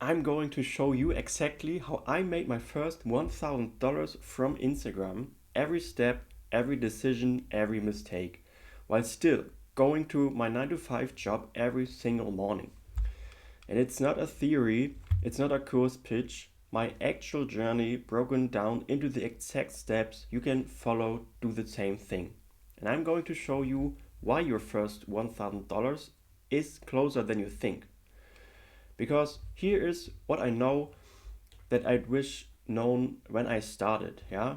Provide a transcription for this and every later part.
I'm going to show you exactly how I made my first $1,000 from Instagram, every step, every decision, every mistake, while still going to my 9 to 5 job every single morning. And it's not a theory, it's not a course pitch, my actual journey broken down into the exact steps you can follow do the same thing. And I'm going to show you why your first $1,000 is closer than you think. Because here is what I know that I'd wish known when I started, yeah?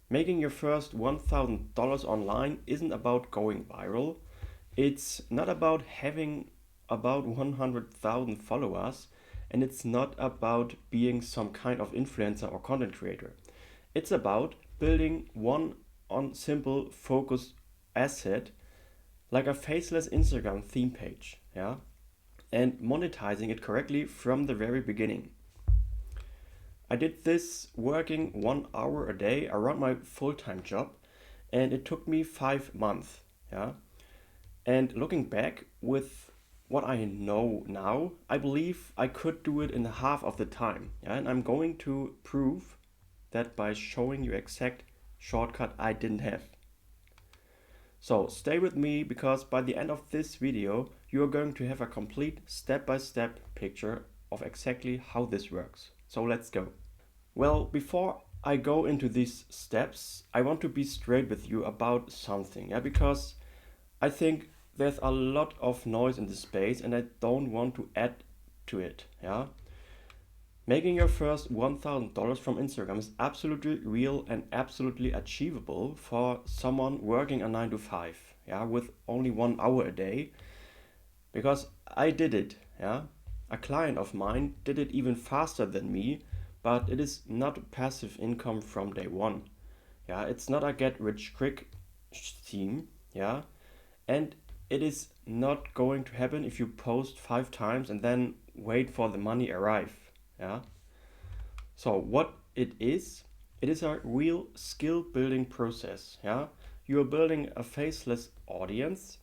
Making your first $1,000 online isn't about going viral. It's not about having about 100,000 followers, and it's not about being some kind of influencer or content creator. It's about building one on simple focused asset like a faceless Instagram theme page, yeah? And monetizing it correctly from the very beginning. I did this working 1 hour a day around my full-time job, and it took me 5 months. Yeah, and looking back with what I know now, I believe I could do it in half of the time. Yeah, and I'm going to prove that by showing you exact shortcut I didn't have. So stay with me because by the end of this video, you are going to have a complete step-by-step picture of exactly how this works. So let's go. Well, before I go into these steps, I want to be straight with you about something, yeah, because I think there's a lot of noise in this space and I don't want to add to it, yeah. Making your first $1,000 from Instagram is absolutely real and absolutely achievable for someone working a 9 to 5, yeah, with only 1 hour a day, because I did it, yeah. A client of mine did it even faster than me, but it is not passive income from day one. Yeah, it's not a get rich quick scheme, yeah, and it is not going to happen if you post 5 times and then wait for the money arrive, yeah. So what it is a real skill building process, yeah. You are building a faceless audience,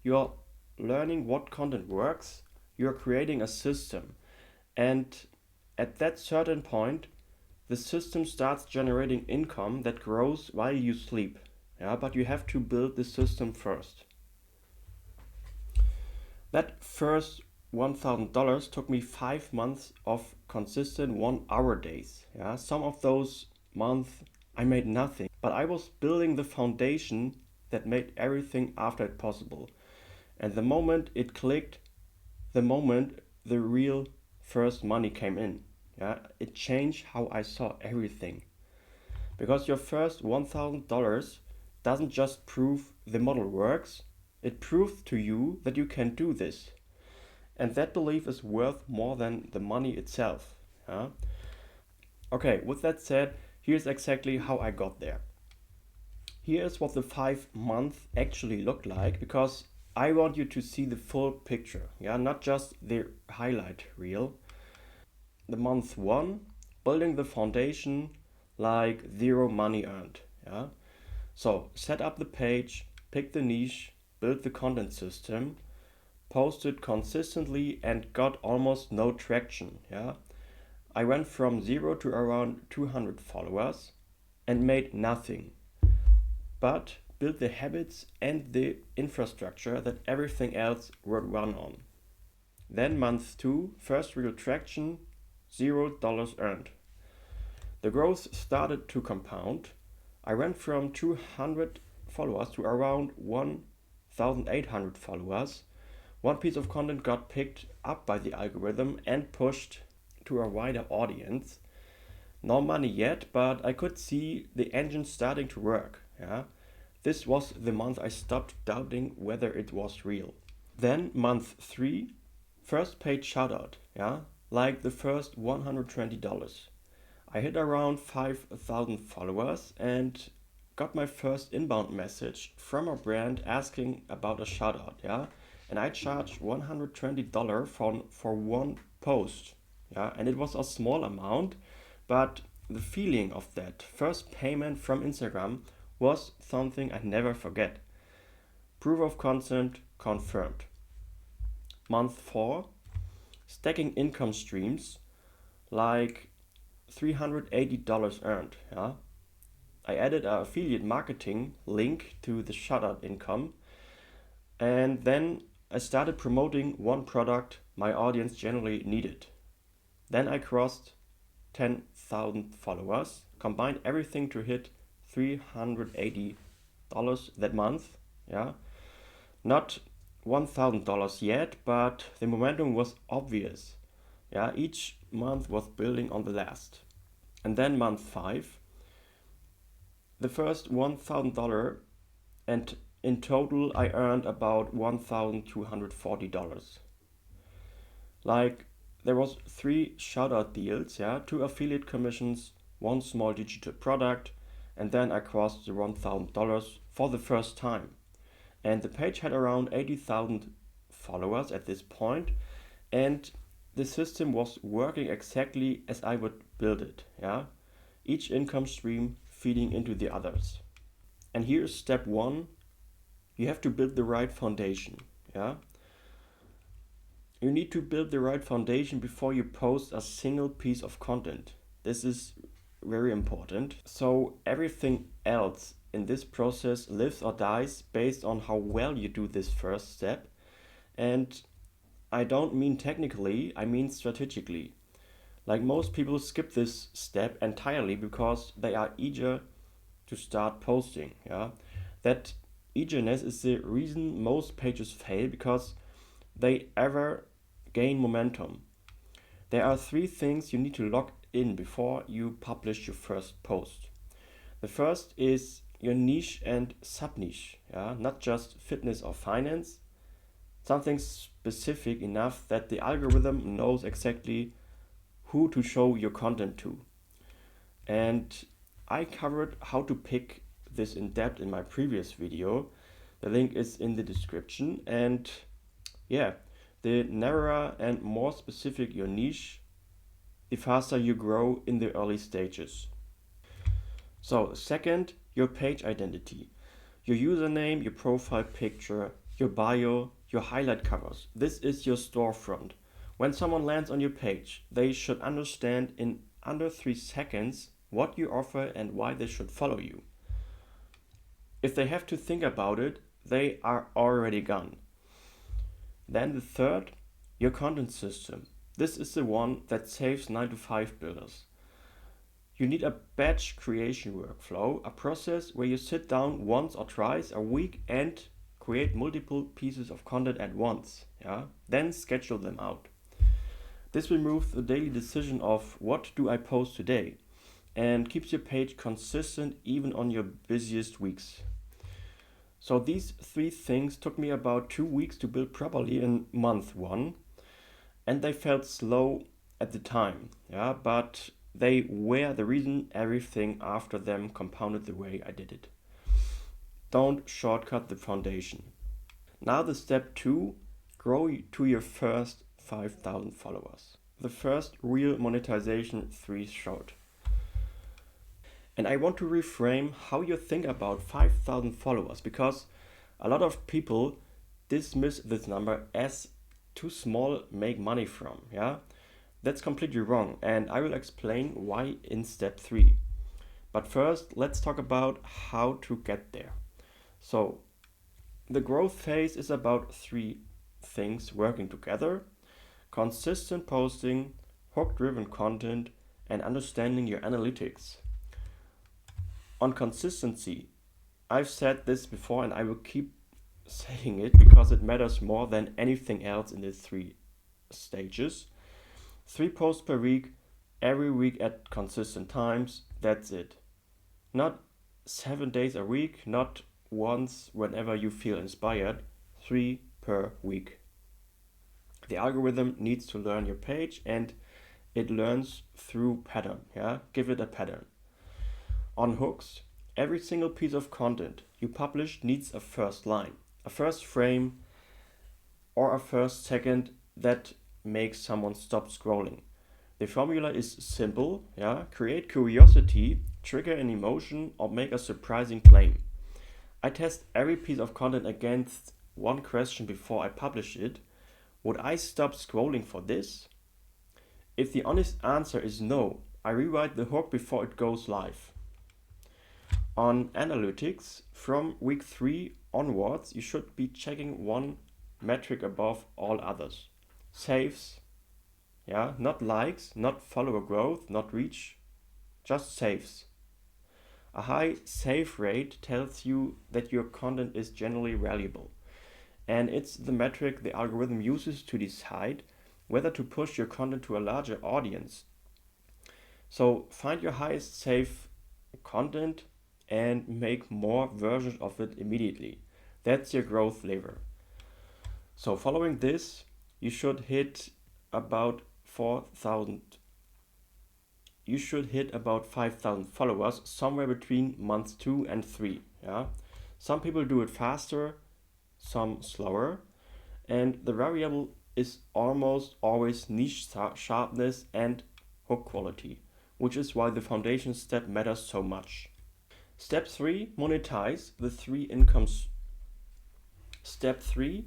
you are learning what content works, you are creating a system, and at that certain point, the system starts generating income that grows while you sleep. Yeah, but you have to build the system first. That first $1,000 took me 5 months of consistent 1 hour days. Yeah, some of those months I made nothing, but I was building the foundation that made everything after it possible. And the moment it clicked, the moment the real first money came in, yeah, it changed how I saw everything. Because your first $1,000 doesn't just prove the model works, it proves to you that you can do this. And that belief is worth more than the money itself. Yeah? Okay, with that said, here's exactly how I got there. Here's what the 5 months actually looked like because I want you to see the full picture, yeah, not just the highlight reel. The month one, building the foundation like zero money earned, yeah. So set up the page, pick the niche, build the content system, posted consistently and got almost no traction, yeah. I went from 0 to around 200 followers and made nothing, but built the habits and the infrastructure that everything else would run on. Then month 2, first real traction, $0 earned. The growth started to compound. I went from 200 followers to around 1,800 followers. One piece of content got picked up by the algorithm and pushed to a wider audience. No money yet, but I could see the engine starting to work. Yeah, this was the month I stopped doubting whether it was real. Then month 3, first paid shoutout. Yeah, like the first $120. I hit around 5,000 followers and got my first inbound message from a brand asking about a shoutout. Yeah, and I charged $120 for one post. Yeah, and it was a small amount, but the feeling of that first payment from Instagram was something I never forget. Proof of concept confirmed. Month 4, stacking income streams like $380 earned. Yeah? I added an affiliate marketing link to the Shutter income, and then I started promoting one product my audience generally needed. Then I crossed 10,000 followers, combined everything to hit $380 that month. Yeah, not $1,000 yet, but the momentum was obvious. Yeah, each month was building on the last. And then month 5, the first $1,000, and in total I earned about $1,240. Like, there was 3 shout-out deals, yeah, 2 affiliate commissions, 1 small digital product, and then I crossed the $1,000 for the first time. And the page had around 80,000 followers at this point, and the system was working exactly as I would build it, yeah? Each income stream feeding into the others. And here's step 1. You have to build the right foundation, yeah? You need to build the right foundation before you post a single piece of content. This is very important. So everything else in this process lives or dies based on how well you do this first step. And I don't mean technically, I mean strategically. Like, most people skip this step entirely because they are eager to start posting. Yeah, that eagerness is the reason most pages fail, because they ever gain momentum. There are 3 things you need to lock in before you publish your first post. The first is your niche and sub-niche, yeah? Not just fitness or finance, something specific enough that the algorithm knows exactly who to show your content to. And I covered how to pick this in depth in my previous video. The link is in the description. And yeah, the narrower and more specific your niche, the faster you grow in the early stages. So, second, your page identity. Your username, your profile picture, your bio, your highlight covers. This is your storefront. When someone lands on your page, they should understand in under 3 seconds what you offer and why they should follow you. If they have to think about it, they are already gone. Then the third, your content system. This is the one that saves 9-to-5 builders. You need a batch creation workflow, a process where you sit down once or twice a week and create multiple pieces of content at once. Yeah? Then schedule them out. This removes the daily decision of what do I post today, and keeps your page consistent even on your busiest weeks. So these 3 things took me about 2 weeks to build properly in month 1, and they felt slow at the time, yeah, but they were the reason everything after them compounded the way I did it. Don't shortcut the foundation. Now the step 2, grow to your first 5,000 followers. The first real monetization threshold. And I want to reframe how you think about 5,000 followers, because a lot of people dismiss this number as too small make money from. Yeah, that's completely wrong, and I will explain why in step 3. But first, let's talk about how to get there. So the growth phase is about 3 things working together: consistent posting, hook-driven content, and understanding your analytics. On consistency, I've said this before and I will keep saying it because it matters more than anything else in these 3 stages. 3 posts per week, every week at consistent times, that's it. Not 7 days a week, not once whenever you feel inspired, 3 per week. The algorithm needs to learn your page, and it learns through pattern. Yeah, give it a pattern. On hooks, every single piece of content you publish needs a first line, a first frame, or a first second that makes someone stop scrolling. The formula is simple, yeah? Create curiosity, trigger an emotion, or make a surprising claim. I test every piece of content against one question before I publish it. Would I stop scrolling for this? If the honest answer is no, I rewrite the hook before it goes live. On analytics, from week 3 onwards, you should be checking one metric above all others. Saves, yeah, not likes, not follower growth, not reach, just saves. A high save rate tells you that your content is generally valuable, and it's the metric the algorithm uses to decide whether to push your content to a larger audience. So find your highest save content and make more versions of it immediately. That's your growth lever. So following this, you should hit about 4,000. You should hit about 5,000 followers somewhere between months 2 and 3. Yeah, some people do it faster, some slower, and the variable is almost always niche sharpness and hook quality, which is why the foundation step matters so much. Step 3, monetize the three incomes. Step 3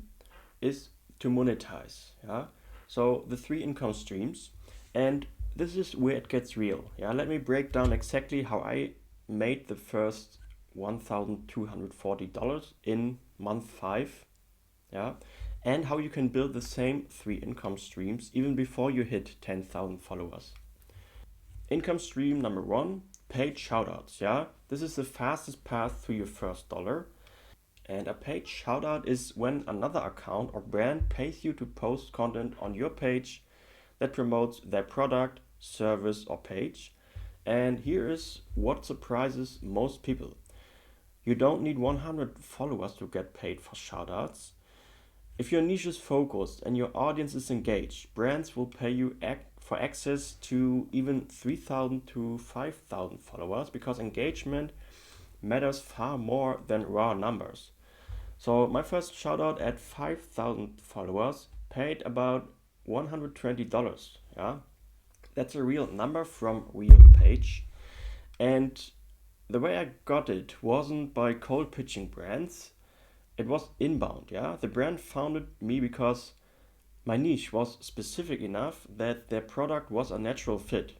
is to monetize. Yeah, so the three income streams, and this is where it gets real. Yeah, let me break down exactly how I made the first $1,240 in month 5. Yeah, and how you can build the same three income streams even before you hit 10,000 followers. Income stream number 1, paid shoutouts. Yeah, this is the fastest path to your first dollar. And a paid shoutout is when another account or brand pays you to post content on your page that promotes their product, service, or page. And here is what surprises most people. You don't need 100 followers to get paid for shoutouts. If your niche is focused and your audience is engaged, brands will pay you for access to even 3,000 to 5,000 followers because engagement matters far more than raw numbers. So my first shoutout at 5,000 followers paid about $120. Yeah, that's a real number from real page. And the way I got it wasn't by cold pitching brands. It was inbound. Yeah, the brand founded me because my niche was specific enough that their product was a natural fit.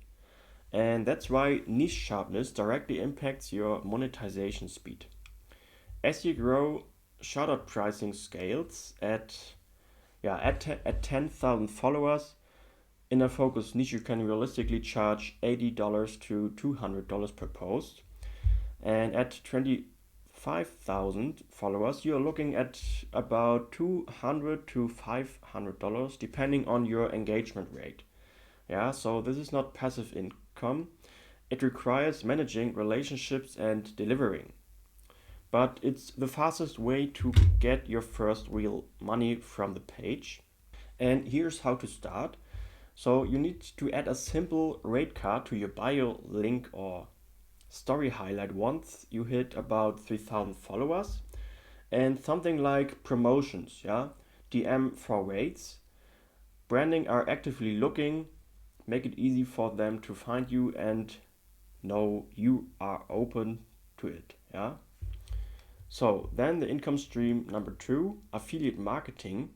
And that's why niche sharpness directly impacts your monetization speed. As you grow, shoutout pricing scales at 10,000 followers. In a focused niche, you can realistically charge $80 to $200 per post. And at 25,000 followers, you're looking at about $200 to $500 depending on your engagement rate. Yeah, so this is not passive income. It requires managing relationships and delivering. But it's the fastest way to get your first real money from the page. And here's how to start. So you need to add a simple rate card to your bio link or story highlight once you hit about 3,000 followers, and something like promotions, yeah, DM for rates. Branding are actively looking, make it easy for them to find you and know you are open to it, yeah. So then the income stream number 2, affiliate marketing.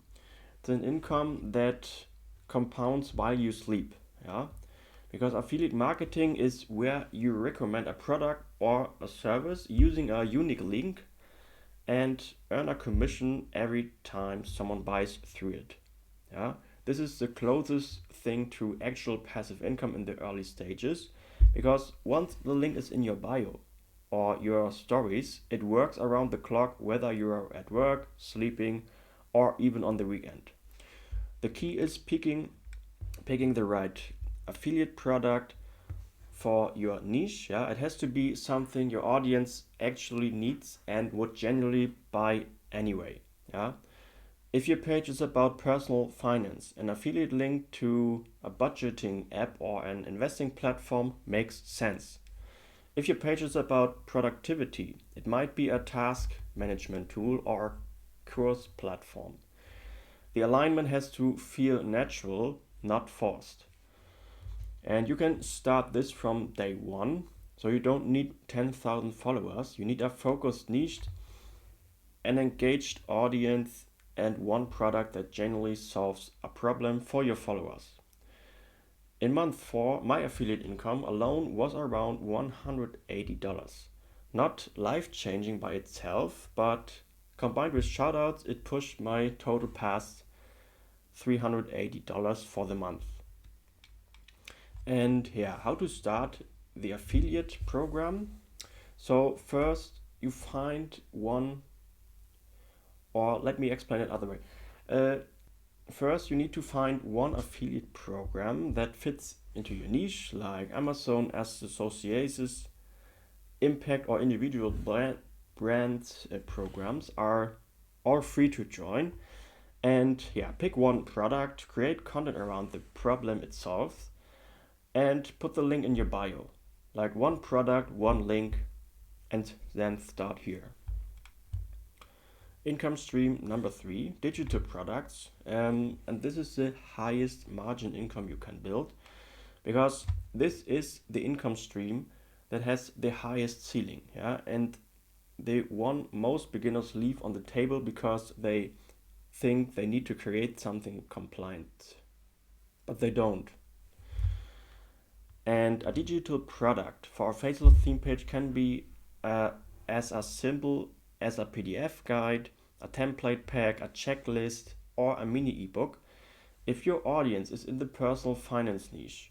It's an income that compounds while you sleep. Yeah, because affiliate marketing is where you recommend a product or a service using a unique link and earn a commission every time someone buys through it. Yeah, this is the closest thing to actual passive income in the early stages, because once the link is in your bio or your stories, it works around the clock whether you are at work, sleeping, or even on the weekend. The key is picking the right affiliate product for your niche. Yeah, it has to be something your audience actually needs and would genuinely buy anyway. Yeah, if your page is about personal finance, an affiliate link to a budgeting app or an investing platform makes sense. If your page is about productivity, it might be a task management tool or course platform. The alignment has to feel natural, not forced. And you can start this from day one. So you don't need 10,000 followers. You need a focused niche, an engaged audience, and one product that genuinely solves a problem for your followers. In month 4, my affiliate income alone was around $180. Not life-changing by itself, but combined with shoutouts, it pushed my total past $380 for the month. And yeah, how to start the affiliate program? So first you find one, or let me explain it other way. First, you need to find one affiliate program that fits into your niche, like Amazon Associates, Impact, or individual brands programs are all free to join. And yeah, pick one product, create content around the problem it solves, and put the link in your bio. Like one product, one link, and then start here. Income stream number 3, digital products. And this is the highest margin income you can build, because this is the income stream that has the highest ceiling. Yeah, and the one most beginners leave on the table because they think they need to create something compliant, but they don't. And a digital product for a faceless theme page can be as simple as a PDF guide, a template pack, a checklist, or a mini ebook. If your audience is in the personal finance niche,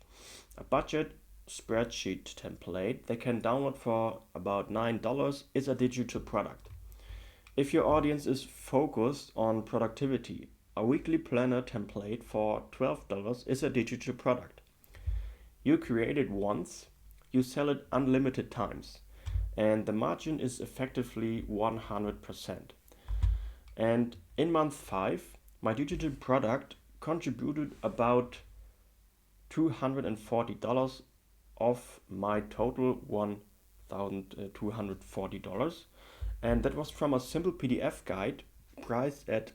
a budget spreadsheet template they can download for about $9 is a digital product. If your audience is focused on productivity, a weekly planner template for $12 is a digital product. You create it once, you sell it unlimited times, and the margin is effectively 100%. And in month 5, my digital product contributed about $240 of my total $1,240. And that was from a simple PDF guide priced at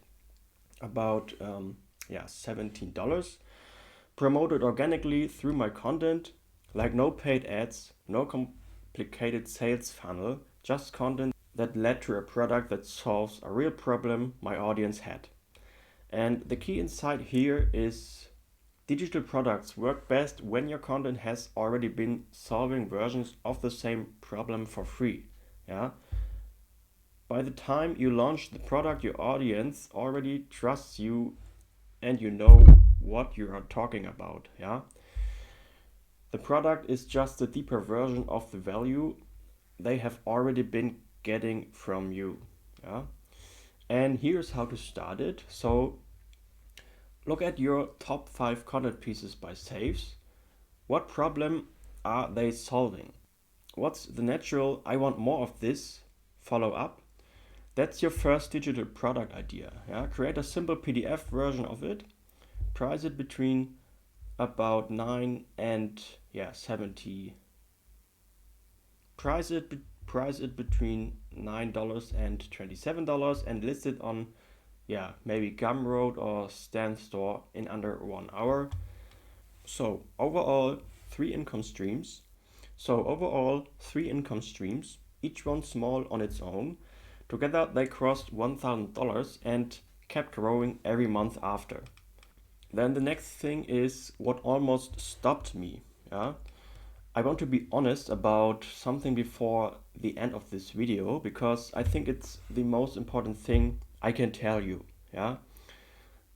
about $17, promoted organically through my content, like no paid ads, no complicated sales funnel, just content that led to a product that solves a real problem my audience had. And the key insight here is digital products work best when your content has already been solving versions of the same problem for free. Yeah. By the time you launch the product, your audience already trusts you and you know what you are talking about. Yeah. The product is just a deeper version of the value they have already been getting from you. Yeah. And here's how to start it. So look at your top 5 content pieces by saves. What problem are they solving? What's the natural I want more of this follow up? That's your first digital product idea. Yeah? Create a simple PDF version of it. Price it between about 9 and 70. Price it between $9 and $27 and list it on maybe Gumroad or Stan Store in under 1 hour. So overall 3 income streams. Each one small on its own. Together they crossed $1,000 and kept growing every month after. Then the next thing is what almost stopped me. Yeah? I want to be honest about something before the end of this video, because I think it's the most important thing I can tell you. Yeah?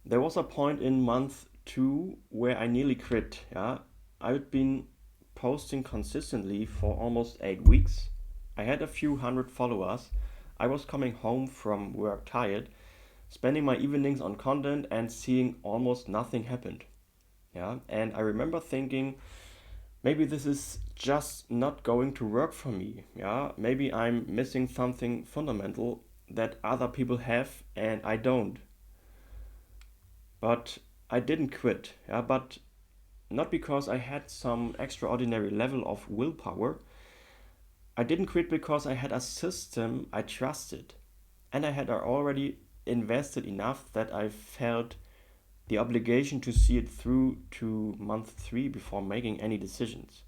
There was a point in month 2 where I nearly quit. Yeah? I'd been posting consistently for almost 8 weeks. I had a few hundred followers. I was coming home from work tired, spending my evenings on content and seeing almost nothing happened. Yeah? And I remember thinking, maybe this is just not going to work for me. Yeah, maybe I'm missing something fundamental that other people have and I don't. But I didn't quit. Yeah, but not because I had some extraordinary level of willpower. I didn't quit because I had a system I trusted, and I had already invested enough that I felt the obligation to see it through to month 3 before making any decisions.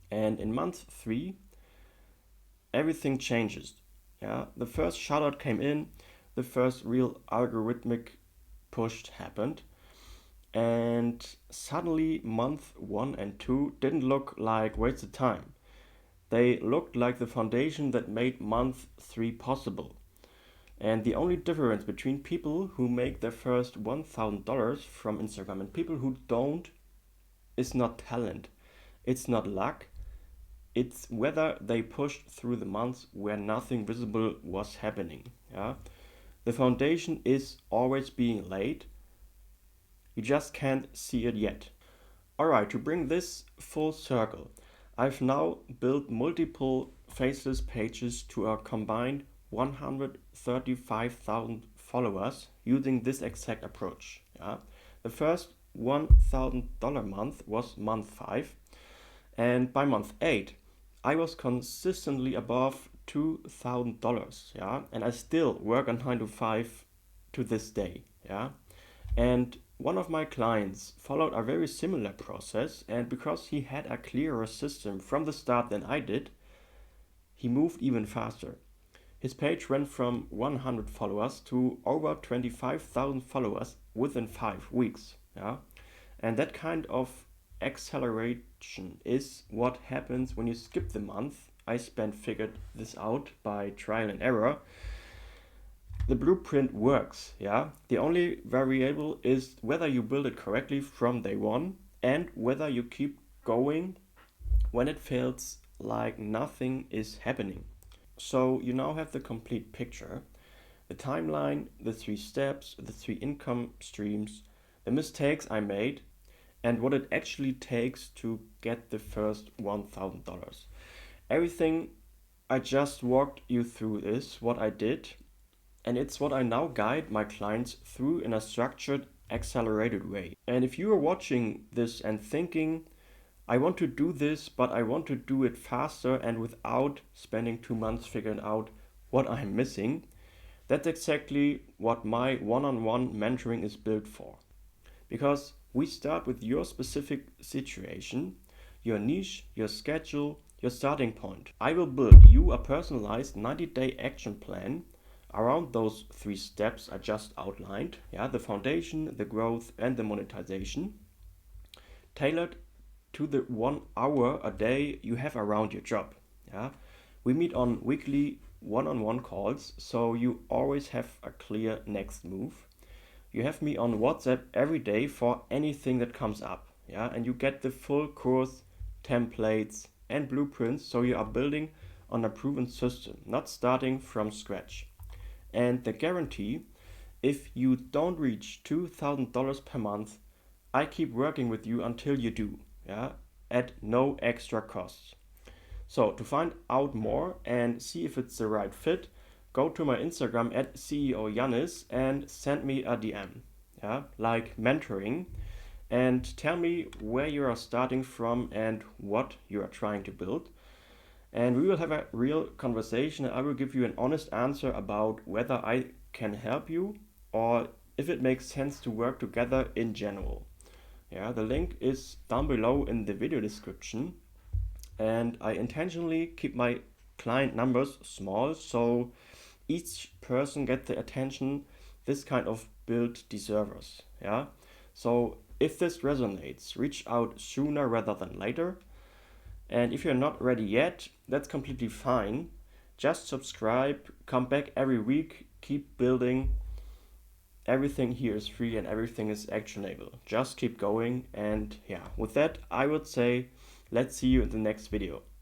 And in month 3, everything changes. Yeah, the first shoutout came in, the first real algorithmic push happened, and suddenly month 1 and 2 didn't look like wasted time. They looked like the foundation that made month 3 possible. And the only difference between people who make their first $1,000 from Instagram and people who don't is not talent. It's not luck. It's whether they pushed through the months where nothing visible was happening. Yeah? The foundation is always being laid. You just can't see it yet. Alright, to bring this full circle, I've now built multiple faceless pages to a combined 135,000 followers using this exact approach. Yeah? The first $1,000 month was month 5, and by month 8, I was consistently above $2,000. Yeah? And I still work on 9 to 5 to this day. Yeah? And one of my clients followed a very similar process, and because he had a clearer system from the start than I did, he moved even faster. His page went from 100 followers to over 25,000 followers within 5 weeks. Yeah? And that kind of acceleration is what happens when you skip the month. I figured this out by trial and error. The blueprint works, yeah? The only variable is whether you build it correctly from day one and whether you keep going when it feels like nothing is happening. So you now have the complete picture, the timeline, the 3 steps, the 3 income streams, the mistakes I made, and what it actually takes to get the first $1,000. Everything I just walked you through is what I did, and it's what I now guide my clients through in a structured, accelerated way. And if you are watching this and thinking, I want to do this, but I want to do it faster and without spending 2 months figuring out what I'm missing, that's exactly what my one-on-one mentoring is built for. Because we start with your specific situation, your niche, your schedule, your starting point. I will build you a personalized 90-day action plan around those 3 steps I just outlined. Yeah, the foundation, the growth, and the monetization, tailored to the 1 hour a day you have around your job. Yeah, we meet on weekly one-on-one calls, so you always have a clear next move. You have me on WhatsApp every day for anything that comes up. Yeah, and you get the full course, templates, and blueprints, so you are building on a proven system, not starting from scratch. And the guarantee, if you don't reach $2,000 per month, I keep working with you until you do, yeah, at no extra costs. So to find out more and see if it's the right fit, go to my Instagram at CEO Yannis and send me a DM, yeah, like mentoring, and tell me where you are starting from and what you are trying to build. And we will have a real conversation. I will give you an honest answer about whether I can help you or if it makes sense to work together in general. Yeah, the link is down below in the video description. And I intentionally keep my client numbers small so each person gets the attention this kind of build deserves. Yeah. So if this resonates, reach out sooner rather than later. And if you're not ready yet, that's completely fine. Just subscribe, come back every week, keep building. Everything here is free and everything is actionable. Just keep going. And yeah, with that, I would say let's see you in the next video.